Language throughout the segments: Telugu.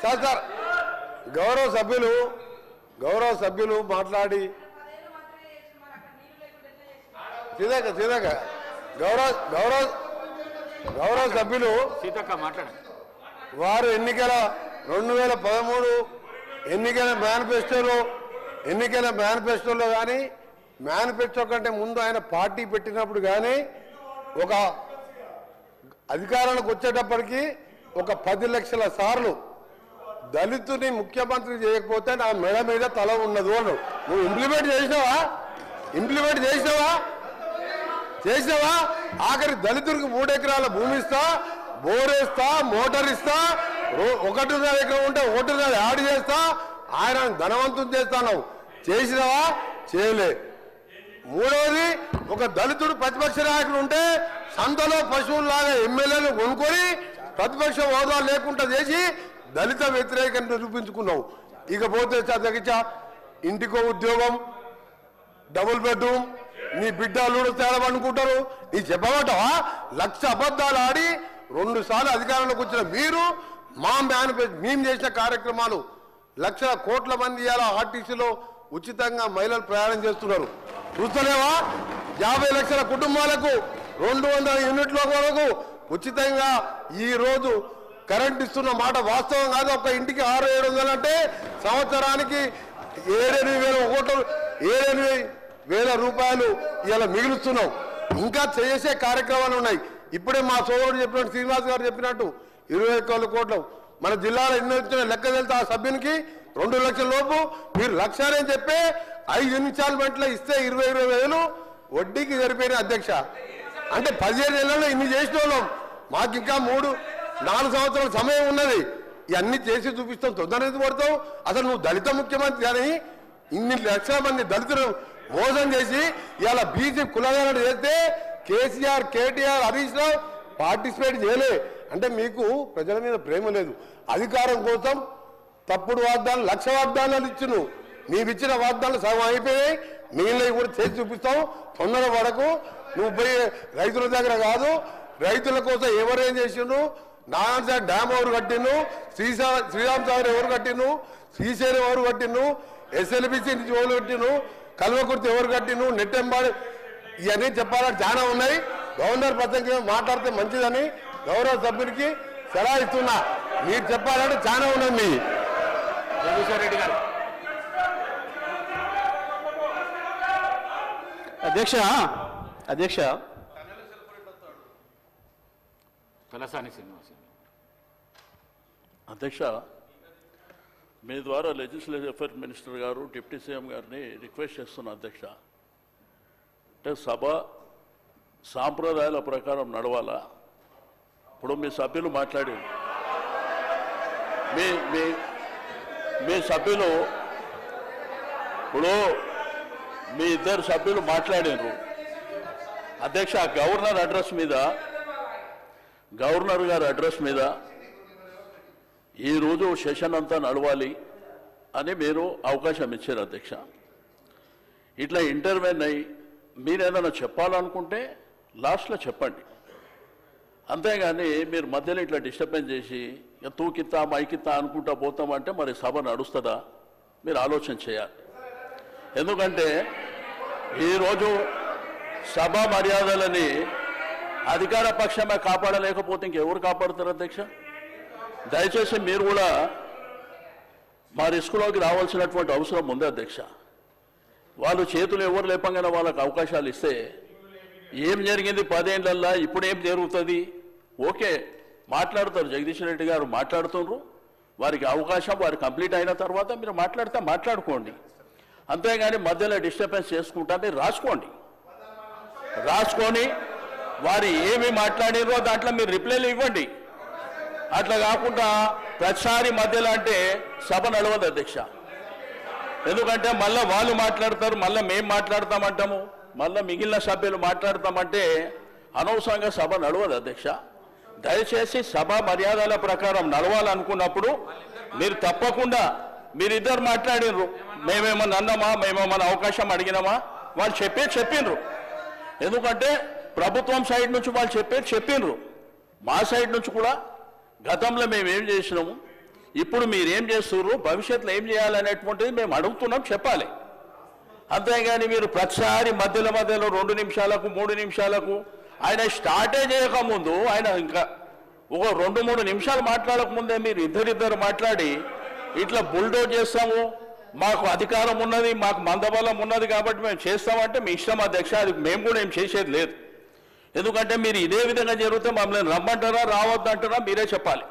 సార్ గౌరవ సభ్యులు మాట్లాడి సీతక్క గౌరవ సభ్యులు వారు ఎన్నికల 2013 ఎన్నికల మేనిఫెస్టోలో కానీ మేనిఫెస్టో కంటే ముందు ఆయన పార్టీ పెట్టినప్పుడు కానీ ఒక అధికారానికి వచ్చేటప్పటికి ఒక 10 లక్షల సార్లు దళితుని ముఖ్యమంత్రి చేయకపోతే నా మెడ మీద తల ఉన్నది అను. నువ్వు ఇంప్లిమెంట్ చేసినావా ఆఖరి దళితుడికి 3 ఎకరాల భూమి ఇస్తా, బోరేస్తా, మోటార్ ఇస్తా, 1.5 ఎకరం ఉంటే 1.5 యాడ్ చేస్తా, ఆయన ధనవంతం చేస్తాను. చేసినావా? చేయలే. మూడవది, ఒక దళితుడు ప్రతిపక్ష నాయకుడు ఉంటే సంతలో పశువుల్లాగా ఎమ్మెల్యేలు కొనుక్కొని ప్రతిపక్ష హోదా లేకుండా చేసి దళిత వ్యతిరేకంగా నిరూపించుకున్నావు. ఇకపోతే చదివించ ఇంటికో ఉద్యోగం, డబుల్ బెడ్రూమ్, నీ బిడ్డలు తేడమనుకుంటారు. నీ చెప్పబట్టవా? 1,00,000 అబద్ధాలు ఆడి 2 సార్లు అధికారంలోకి వచ్చిన మీరు మేము చేసిన కార్యక్రమాలు లక్షల కోట్ల మంది ఇవాళ ఆర్టీసీలో ఉచితంగా మహిళలు ప్రయాణం చేస్తున్నారు. చూస్తలేవా? 50 లక్షల కుటుంబాలకు 200 యూనిట్ల వరకు ఉచితంగా ఈ రోజు కరెంట్ ఇస్తున్న మాట వాస్తవం కాదు. ఒక ఇంటికి 600-700 అంటే సంవత్సరానికి 7,000 రూపాయలు ఇలా మిగులుస్తున్నాం. ఇంకా చేసే కార్యక్రమాలు ఉన్నాయి. ఇప్పుడే మా సోదరుడు చెప్పినట్టు, శ్రీనివాస్ గారు చెప్పినట్టు 21 కోట్లు మన జిల్లాలో ఎన్ని వచ్చిన లెక్క వెళ్తే ఆ సభ్యునికి 2 లక్షల లోపు మీరు 1,00,000 అని చెప్పి 5 ఇన్స్టాల్మెంట్లో ఇస్తే 20,000 వడ్డీకి సరిపోయిన అధ్యక్ష. అంటే 15 ఏళ్లలో ఇన్ని చేసిన వాళ్ళం. మాకు ఇంకా 3-4 సంవత్సరాల సమయం ఉన్నది. ఇవన్నీ చేసి చూపిస్తాం. తొందరగా పడతావు. అసలు నువ్వు దళిత ముఖ్యమంత్రి కానీ ఇన్ని లక్షల మంది దళితులు మోసం చేసి ఇవాళ బీసీ కులగాలను చేస్తే కేసీఆర్, కేటీఆర్, హరీష్ రావు పార్టిసిపేట్ చేయలే. అంటే మీకు ప్రజల మీద ప్రేమ లేదు. అధికారం కోసం తప్పుడు వాగ్దానాలు, 1,00,000 వాగ్దానాలు ఇచ్చును. నీవిచ్చిన వాగ్దానాలు సగం అయిపోయాయి. మిగిలినవి కూడా చేసి చూపిస్తాం. తొందర పడకు. నువ్వు పోయి రైతుల దగ్గర కాదు, రైతుల కోసం ఎవరేం చేసిండ్రు, నారాయణ డ్యామ్ ఎవరు కట్టిండు, శ్రీరామ్ సాగర్ ఎవరు కట్టిండు, శ్రీశైలం ఎవరు కట్టిండు, SLBC నుంచి ఎవరు కట్టిండు, కల్వకుర్తి ఎవరు కట్టిండు, నెట్టెంబాడు, ఇవన్నీ చెప్పాలని చాలా ఉన్నాయి. గవర్నర్ ప్రసంగం మాట్లాడితే మంచిదని గౌరవ సభ్యునికి సలహా ఇస్తున్నా. మీరు చెప్పాలంటే చాలా ఉన్నది. రెడ్డి గారు అధ్యక్ష తలసాని శ్రీనివాస్ అధ్యక్ష, మీ ద్వారా లెజిస్లేటివ్ అఫైర్స్ మినిస్టర్ గారు, డిప్యూటీ సీఎం గారిని రిక్వెస్ట్ చేస్తున్నా అధ్యక్ష. అంటే సభ సాంప్రదాయాల ప్రకారం నడవాలా? ఇప్పుడు మీ సభ్యులు మాట్లాడి మీ సభ్యులు ఇప్పుడు మీ 2 సభ్యులు మాట్లాడారు అధ్యక్ష. గవర్నర్ గారి అడ్రస్ మీద ఈరోజు సెషన్ అంతా నడవాలి అని మీరు అవకాశం ఇచ్చారు అధ్యక్ష. ఇట్లా ఇంటర్వ్యూన్ అయ్యి మీరేదైనా చెప్పాలనుకుంటే లాస్ట్లో చెప్పండి. అంతేగాని మీరు మధ్యలో ఇట్లా డిస్టర్బెన్స్ చేసి తూకిత్తా మైకిత్తా అనుకుంటా పోతామంటే మరి సభ నడుస్తుందా? మీరు ఆలోచన చేయాలి. ఎందుకంటే ఈరోజు సభ మర్యాదలని అధికార పక్షమే కాపాడలేకపోతే ఇంకెవరు కాపాడుతారు అధ్యక్ష? దయచేసి మీరు కూడా మా రిస్కులోకి రావాల్సినటువంటి అవసరం ఉంది అధ్యక్ష. వాళ్ళు చేతులు ఎవరు లేపంగానే వాళ్ళకి అవకాశాలు ఇస్తే ఏం జరిగింది 10 ఏళ్లల్లో, ఇప్పుడు ఏం జరుగుతుంది? ఓకే, మాట్లాడతారు. జగదీష్ రెడ్డి గారు మాట్లాడుతున్నారు. వారికి అవకాశం వారు కంప్లీట్ అయిన తర్వాత మీరు మాట్లాడితే మాట్లాడుకోండి. అంతేగాని మధ్యలో డిస్టర్బెన్స్ చేసుకుంటా మీరు రాసుకొని వారు ఏమి మాట్లాడారో దాంట్లో మీరు రిప్లైలు ఇవ్వండి. అట్లా కాకుండా ప్రతిసారి మధ్యలో అంటే సభ నడవదు అధ్యక్ష. ఎందుకంటే మళ్ళీ వాళ్ళు మాట్లాడతారు, మళ్ళీ మేము మాట్లాడతామంటాము, మళ్ళీ మిగిలిన సభ్యులు మాట్లాడతామంటే అనవసరంగా సభ నడవదు అధ్యక్ష. దయచేసి సభ మర్యాదల ప్రకారం నడవాలనుకున్నప్పుడు మీరు తప్పకుండా మీరిద్దరు మాట్లాడినరు. మేమేమన్నా అన్నామా, మేమేమన్నా అవకాశం అడిగినామా? వాళ్ళు చెప్పిండ్రు. ఎందుకంటే ప్రభుత్వం సైడ్ నుంచి వాళ్ళు చెప్పినరు. మా సైడ్ నుంచి కూడా గతంలో మేమేం చేసినాము, ఇప్పుడు మీరేం చేస్తుర్రు, భవిష్యత్తులో ఏం చేయాలనేటువంటిది మేము అడుగుతున్నాం, చెప్పాలి. అంతేగాని మీరు ప్రతిసారి మధ్యలో 2 నిమిషాలకు 3 నిమిషాలకు ఆయన స్టార్టే చేయకముందు ఆయన ఇంకా ఒక 2-3 నిమిషాలు మాట్లాడకముందే మీరు ఇద్దరిద్దరు మాట్లాడి ఇట్లా బుల్డోజ్ చేస్తాము, మాకు అధికారం ఉన్నది, మాకు మందబలం ఉన్నది కాబట్టి మేము చేస్తామంటే మీ ఇష్టం అధ్యక్ష. అది మేము కూడా ఏం చేసేది లేదు. ఎందుకంటే మీరు ఇదే విధంగా జరిగితే మమ్మల్ని రమ్మంటారా రావద్దంటారా మీరే చెప్పాలి.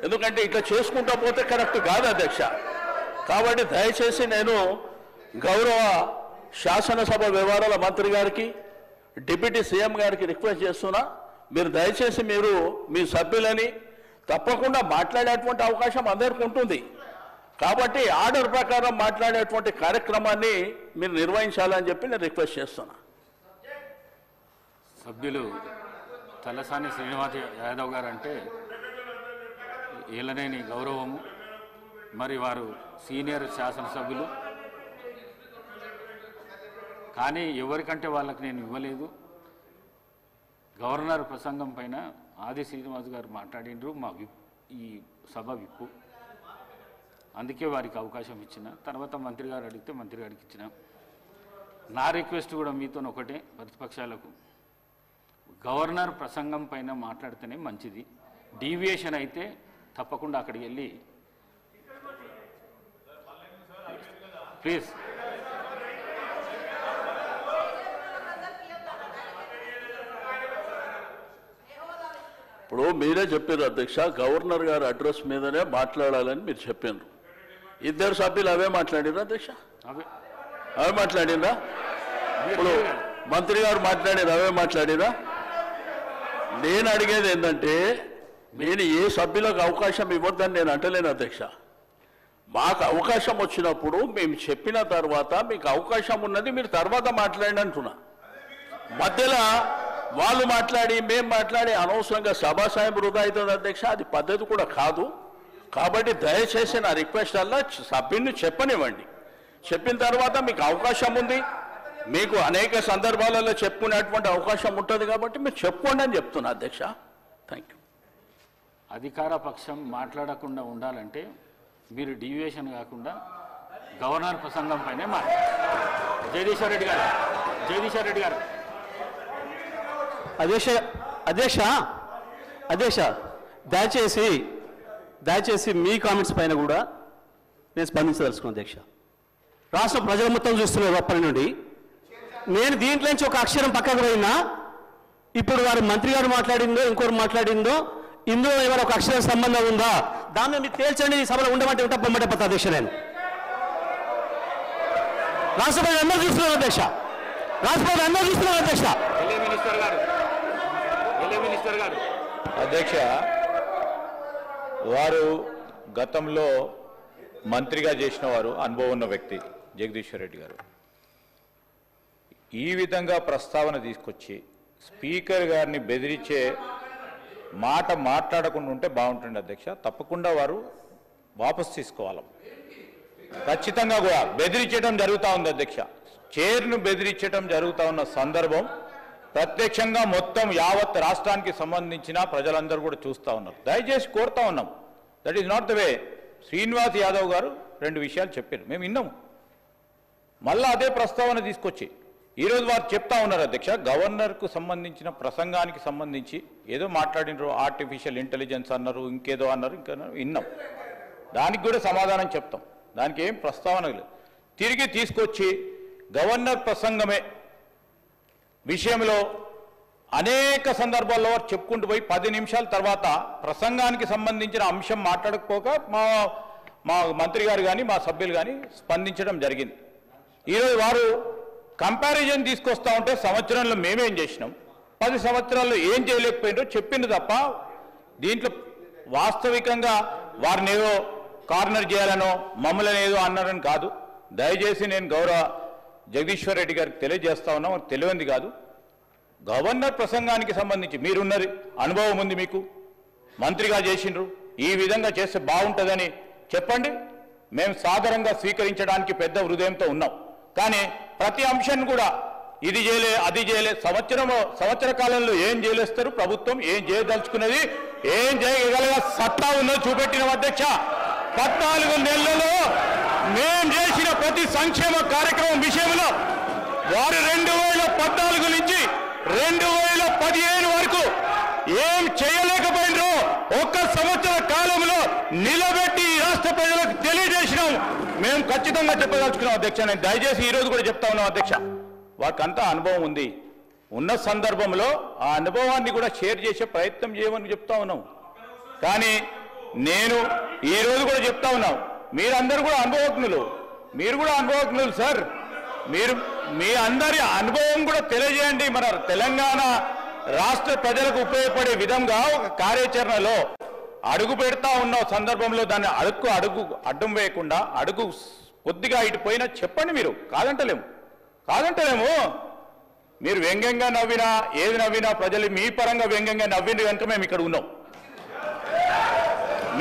ఎందుకంటే ఇట్లా చేసుకుంటా పోతే కరెక్ట్ కాదు అధ్యక్ష. కాబట్టి దయచేసి నేను గౌరవ శాసనసభ వ్యవహారాల మంత్రి గారికి, డిప్యూటీ సీఎం గారికి రిక్వెస్ట్ చేస్తున్నా, మీరు దయచేసి మీరు మీ సభ్యులని తప్పకుండా మాట్లాడేటువంటి అవకాశం అందరికీ ఉంటుంది. కాబట్టి ఆర్డర్ ప్రకారం మాట్లాడేటువంటి కార్యక్రమాన్ని మీరు నిర్వహించాలని చెప్పి నేను రిక్వెస్ట్ చేస్తున్నా. సభ్యులు తలసాని శ్రీనివాస్ యాదవ్ గారు అంటే ఏలనేని గౌరవము. మరి వారు సీనియర్ శాసనసభ్యులు, కానీ ఎవరికంటే వాళ్ళకి నేను ఇవ్వలేదు. గవర్నర్ ప్రసంగం పైన ఆది శ్రీనివాస్ గారు మాట్లాడిండ్రు, మా ఈ సభ విప్పు, అందుకే వారికి అవకాశం ఇచ్చిన. తర్వాత మంత్రి గారు అడిగితే మంత్రి గారికి ఇచ్చిన. నా రిక్వెస్ట్ కూడా మీతో ఒకటే, ప్రతిపక్షాలకు గవర్నర్ ప్రసంగం పైన మాట్లాడితేనే మంచిది. డీవియేషన్ అయితే తప్పకుండా అక్కడికి వెళ్ళి ప్లీజ్. ఇప్పుడు మీరే చెప్పారు అధ్యక్ష, గవర్నర్ గారి అడ్రస్ మీదనే మాట్లాడాలని మీరు చెప్పారు. ఇద్దరు సభ్యులు అవే మాట్లాడిరా అధ్యక్ష? అవే మాట్లాడిరా? ఇప్పుడు మంత్రి గారు మాట్లాడారు, అవే మాట్లాడిరా? నేను అడిగేది ఏంటంటే, నేను ఏ సభ్యులకు అవకాశం ఇవ్వద్దని నేను అంటలేను అధ్యక్ష. మాకు అవకాశం వచ్చినప్పుడు మేము చెప్పిన తర్వాత మీకు అవకాశం ఉన్నది, మీరు తర్వాత మాట్లాడండి అంటున్నా. మధ్యలో వాళ్ళు మాట్లాడి మేము మాట్లాడి అనవసరంగా సభాసాయం వృధా అవుతుంది అధ్యక్ష. అది పద్ధతి కూడా కాదు. కాబట్టి దయచేసి నా రిక్వెస్ట్ అలా సభ్యుని చెప్పనివ్వండి. చెప్పిన తర్వాత మీకు అవకాశం ఉంది, మీకు అనేక సందర్భాలలో చెప్పుకునేటువంటి అవకాశం ఉంటుంది కాబట్టి మీరు చెప్పుకోండి అని చెప్తున్నా అధ్యక్ష. Thank you. అధికార పక్షం మాట్లాడకుండా ఉండాలంటే మీరు డీవియేషన్ కాకుండా గవర్నర్ ప్రసంగం పైనే జగదీశ్వర్ రెడ్డి గారు అధ్యక్ష దయచేసి మీ కామెంట్స్ పైన కూడా నేను స్పందించదలుచుకున్నాను అధ్యక్ష. రాష్ట్ర ప్రజల మొత్తం చూస్తున్నారు అప్పటి నుండి. నేను దీంట్లో నుంచి ఒక అక్షరం పక్కకు పోయినా, ఇప్పుడు వారు మంత్రి గారు మాట్లాడిందో ఇంకోరు మాట్లాడిందో ఇందులో ఏమైనా ఒక అక్షరం సంబంధం ఉందా దాన్ని మీరు తేల్చండి. ఈ సభలో ఉండమంటే ఉంటా, పొమ్మంటే పోతా అధ్యక్ష. నేను రాష్ట్ర ప్రజలు అందరూ చూస్తున్నారు అధ్యక్ష. అధ్యక్ష, వారు గతంలో మంత్రిగా చేసిన వారు, అనుభవం ఉన్న వ్యక్తి జగదీశ్వర్ రెడ్డి గారు. ఈ విధంగా ప్రస్తావన తీసుకొచ్చి స్పీకర్ గారిని బెదిరించే మాట మాట్లాడకుండా ఉంటే బాగుంటుంది అధ్యక్ష. తప్పకుండా వారు వాపసు తీసుకోవాలి. ఖచ్చితంగా కూడా బెదిరించడం జరుగుతూ ఉంది అధ్యక్ష. చైర్ను బెదిరించడం జరుగుతూ ఉన్న సందర్భం ప్రత్యక్షంగా మొత్తం యావత్ రాష్ట్రానికి సంబంధించిన ప్రజలందరూ కూడా చూస్తూ ఉన్నారు. దయచేసి కోరుతా ఉన్నాం, that is not the way. Srinivas Yadav గారు 2 విషయాలు చెప్పారు, మేము విన్నాము. మళ్ళా అదే ప్రస్తావన తీసుకొచ్చి ఈరోజు వారు చెప్తా ఉన్నారు అధ్యక్ష, గవర్నర్కు సంబంధించిన ప్రసంగానికి సంబంధించి ఏదో మాట్లాడినారు, ఆర్టిఫిషియల్ ఇంటెలిజెన్స్ అన్నారు, ఇంకేదో అన్నారు, ఇంకా విన్నాం. దానికి కూడా సమాధానం చెప్తాం, దానికి ఏం ప్రస్తావన లేదు. తిరిగి తీసుకొచ్చి గవర్నర్ ప్రసంగమే విషయంలో అనేక సందర్భాల్లో చెప్పుకుంటూ పోయి 10 నిమిషాల తర్వాత ప్రసంగానికి సంబంధించిన అంశం మాట్లాడకపోక మా మంత్రి గారు కానీ మా సభ్యులు కానీ స్పందించడం జరిగింది. ఈరోజు వారు కంపారిజన్ తీసుకొస్తా ఉంటే సంవత్సరంలో మేమేం చేసినాం, 10 సంవత్సరాల్లో ఏం చేయలేకపోయినారో చెప్పింది తప్ప దీంట్లో వాస్తవికంగా వారిని ఏదో కార్నర్ చేయాలనో మమ్మల్ని ఏదో అన్నారని కాదు. దయచేసి నేను గౌరవ జగదీశ్వర్ రెడ్డి గారికి తెలియజేస్తా ఉన్నాం, తెలియంది కాదు. గవర్నర్ ప్రసంగానికి సంబంధించి మీరున్నది అనుభవం ఉంది, మీకు మంత్రిగా చేసిండ్రు, ఈ విధంగా చేస్తే బాగుంటుందని చెప్పండి. మేము సాధారణంగా స్వీకరించడానికి పెద్ద హృదయంతో ఉన్నాం. కానీ ప్రతి అంశాన్ని కూడా ఇది చేయలే అది చేయలే, సంవత్సర కాలంలో ఏం చేయలేస్తారు ప్రభుత్వం, ఏం చేయదలుచుకున్నది, ఏం చేయగల సత్తా ఉన్నది చూపెట్టిన అధ్యక్ష. 14 నెలలలో మేం చేసిన ప్రతి సంక్షేమ కార్యక్రమం విషయంలో వారు 2014 నుంచి 2015 వరకు ఏం చేయలేకపోయినో ఒక్క సంవత్సర కాలంలో నిలబెట్టి రాష్ట్ర ప్రజలకు తెలియజేసినాం. మేము ఖచ్చితంగా చెప్పదలుచుకున్నాం అధ్యక్ష. నేను దయచేసి ఈ రోజు కూడా చెప్తా ఉన్నాం అధ్యక్ష, వారికంతా అనుభవం ఉంది. ఉన్న సందర్భంలో ఆ అనుభవాన్ని కూడా షేర్ చేసే ప్రయత్నం చేయమని చెప్తా ఉన్నాం. కానీ నేను ఈ రోజు కూడా చెప్తా ఉన్నాం, మీరందరూ కూడా అనుభవజ్ఞులు, మీరు కూడా అనుభవజ్ఞులు సార్. మీరు మీ అందరి అనుభవం కూడా తెలియజేయండి. మన తెలంగాణ రాష్ట్ర ప్రజలకు ఉపయోగపడే విధంగా ఒక కార్యాచరణలో అడుగు పెడతా ఉన్న సందర్భంలో దాన్ని అడుగు అడ్డం వేయకుండా అడుగు కొద్దిగా ఇటు పోయినా చెప్పండి. మీరు కాదంటలేము. మీరు వ్యంగ్యంగా నవ్వినా ఏది నవ్వినా ప్రజలు మీ పరంగా వ్యంగ్యంగా నవ్వింది కనుక మేము ఇక్కడ ఉన్నాం.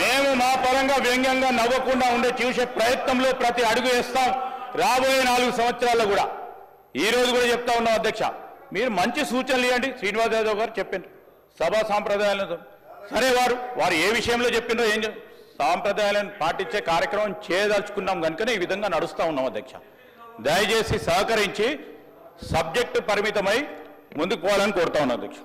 మేము మా పరంగా వ్యంగ్యంగా నవ్వకుండా ఉండే చూసే ప్రయత్నంలో ప్రతి అడుగు వేస్తాం. రాబోయే 4 సంవత్సరాల్లో కూడా ఈ రోజు కూడా చెప్తా ఉన్నాం అధ్యక్ష, మీరు మంచి సూచనలు ఇవ్వండి. శ్రీనివాస్ యాదవ్ గారు చెప్పారు సభా సాంప్రదాయాలను, సరే వారు ఏ విషయంలో చెప్పిండ్రో ఏం సాంప్రదాయాలను పాటించే కార్యక్రమం చేయదలుచుకున్నాం కనుకనే ఈ విధంగా నడుస్తూ ఉన్నాం అధ్యక్ష. దయచేసి సహకరించి సబ్జెక్టు పరిమితమై ముందుకు పోవాలని కోరుతా ఉన్నాం అధ్యక్ష.